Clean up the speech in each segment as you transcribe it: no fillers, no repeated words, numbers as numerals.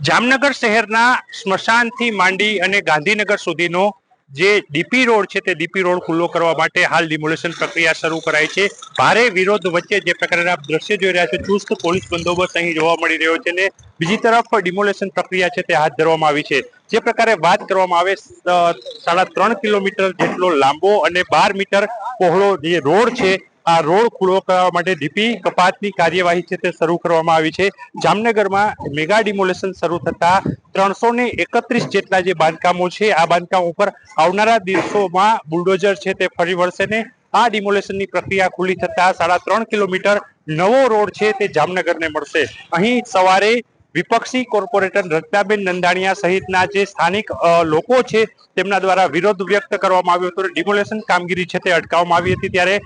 જામનગર શહેરના સ્મશાનથી માંડી અને ગાંધીનગર સુધીનો જે ડીપી રોડ છે તે ડીપી રોડ ખુલ્લો કરવા માટે હાલ ડિમોલેશન પ્રક્રિયા શરૂ કરાઈ છે। ભારે વિરોધ વચ્ચે જે પ્રકારના આપ દ્રશ્ય જોઈ રહ્યા છો, ચુસ્ત પોલીસ બંદોબસ્ત અહીં જોવા મળી રહ્યો છે ને બીજી તરફ ડિમોલેશન પ્રક્રિયા છે તે હાથ ધરવામાં આવી છે। જે પ્રકારે વાત કરવામાં આવે 3.5 કિલોમીટર જેટલો લાંબો અને 12 મીટર પહોળો જે રોડ છે, આ રોડ ખુલ્લો કરવા માટે ડીપી કપાતની કાર્યવાહી છે તે શરૂ કરવામાં આવી છે। જામનગરમાં મેગા ડિમોલેશન શરૂ થતા 331 જેટલા જે બાંધકામો છે આ બાંધકામ ઉપર આવનારા દિવસોમાં બુલડોઝર છે તે ફરી વળશે ને આ ડિમોલેશનની પ્રક્રિયા ખુલ્લી થતા 3.5 કિલોમીટર નવો રોડ છે તે જામનગરને મળશે। અહીં સવારે વિપક્ષી કોર્પોરેટર રત્નાબેન નંદાણીયા સહિતના જે સ્થાનિક લોકો છે તેમના દ્વારા વિરોધ વ્યક્ત કરવામાં આવ્યો હતો। ડિમોલેશન કામગીરી છે તે અટકાવવામાં આવી હતી, ત્યારે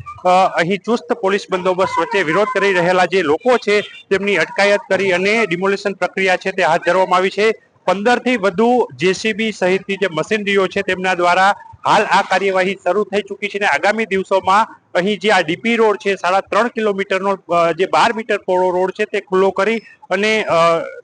અહીં ચુસ્ત પોલીસ બંદોબસ્ત વચ્ચે વિરોધ કરી રહેલા જે લોકો છે તેમની અટકાયત કરી અને ડિમોલેશન પ્રક્રિયા છે તે હાથ ધરવામાં આવી છે। 15 થી વધુ જેસીબી સહિતની જે મશીનરીઓ છે તેમના દ્વારા હાલ આ કાર્યવાહી શરૂ થઈ ચૂકી છે અને આગામી દિવસોમાં અહીં જે આ ડીપી રોડ છે 3.5 કિલોમીટરનો જે 12 મીટર પહોળો રોડ છે તે ખુલ્લો કરી અને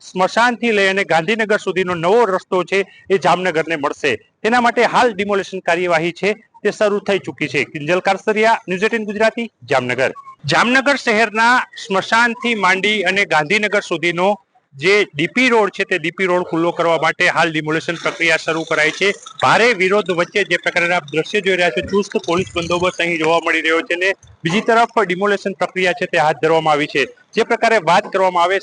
સ્મશાનથી લઈ અને ગાંધીનગર સુધીનો નવો રસ્તો છે એ જામનગરને મળશે। તેના માટે હાલ ડિમોલેશન કાર્યવાહી છે તે શરૂ થઈ ચૂકી છે। કિંજલ કારસરિયા, ન્યૂઝ 18 ગુજરાતી, જામનગર। જામનગર શહેરના સ્મશાનથી માંડી અને ગાંધીનગર સુધીનો જે ડીપી રોડ છે તે ડીપી રોડ ખુલ્લો કરવા માટે હાલ ડિમોલેશન પ્રક્રિયા શરૂ કરાઈ છે। ભારે વિરોધ વચ્ચે જે પ્રકારના આપ દ્રશ્ય જોઈ રહ્યા છો, ચુસ્ત પોલીસ બંદોબસ્ત અહીં જોવા મળી રહ્યો છે ને બીજી તરફ ડિમોલેશન પ્રક્રિયા છે તે હાથ ધરવામાં આવી છે। જે પ્રકારે વાત કરવામાં આવે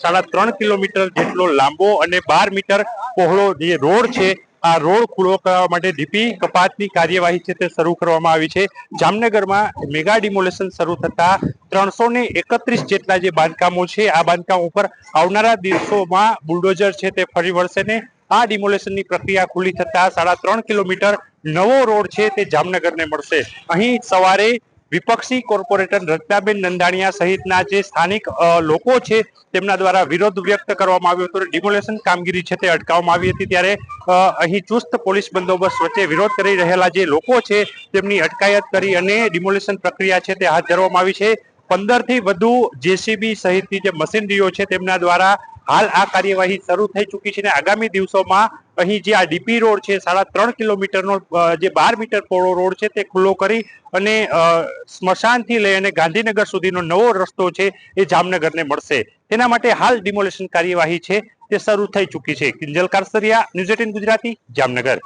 3.5 કિલોમીટર જેટલો લાંબો અને 12 મીટર પહોળો જે રોડ છે આ રોડ ખુલ્લો કરવા માટે ડીપી કપાતની કાર્યવાહી છે તે શરૂ કરવામાં આવી છે। જામનગરમાં મેગા ડિમોલેશન શરૂ થતા 331 જેટલા જે બાંધકામો છે આ બાંધકામ ઉપર આવનારા દિવસોમાં બુલડોઝર છે તે ફરી વળશે ને આ ડિમોલેશનની પ્રક્રિયા ખુલ્લી થતા 3.5 કિલોમીટર નવો રોડ છે તે જામનગરને મળશે। અહીં સવારે વિપક્ષી કોર્પોરેટર રત્નાબેન નંદાણીયા સહિતના જે સ્થાનિક લોકો છે તેમના દ્વારા વિરોધ વ્યક્ત કરવામાં આવ્યો હતો। ડિમોલેશન કામગીરી છે તે અટકાવવામાં આવી હતી, ત્યારે અહીં ચુસ્ત પોલીસ બંદોબસ્ત વચ્ચે વિરોધ કરી રહેલા જે લોકો છે તેમની અટકાયત કરી અને ડિમોલેશન પ્રક્રિયા છે તે હાથ ધરવામાં આવી છે। 15 થી વધુ જેસીબી સહિતની જે મશીનરીઓ છે તેમના દ્વારા હાલ આ કાર્યવાહી શરૂ થઈ ચૂકી છે અને આગામી દિવસોમાં અહીં જે આ ડીપી રોડ છે 3.5 કિલોમીટરનો જે 12 મીટર પહોળો રોડ છે તે ખુલ્લો કરી અને સ્મશાનથી લઈ અને ગાંધીનગર સુધીનો નવો રસ્તો છે એ જામનગરને મળશે। તેના માટે હાલ ડિમોલેશન કાર્યવાહી છે તે શરૂ થઈ ચૂકી છે। કિંજલ કારસરિયા, ન્યૂઝ 18 ગુજરાતી, જામનગર।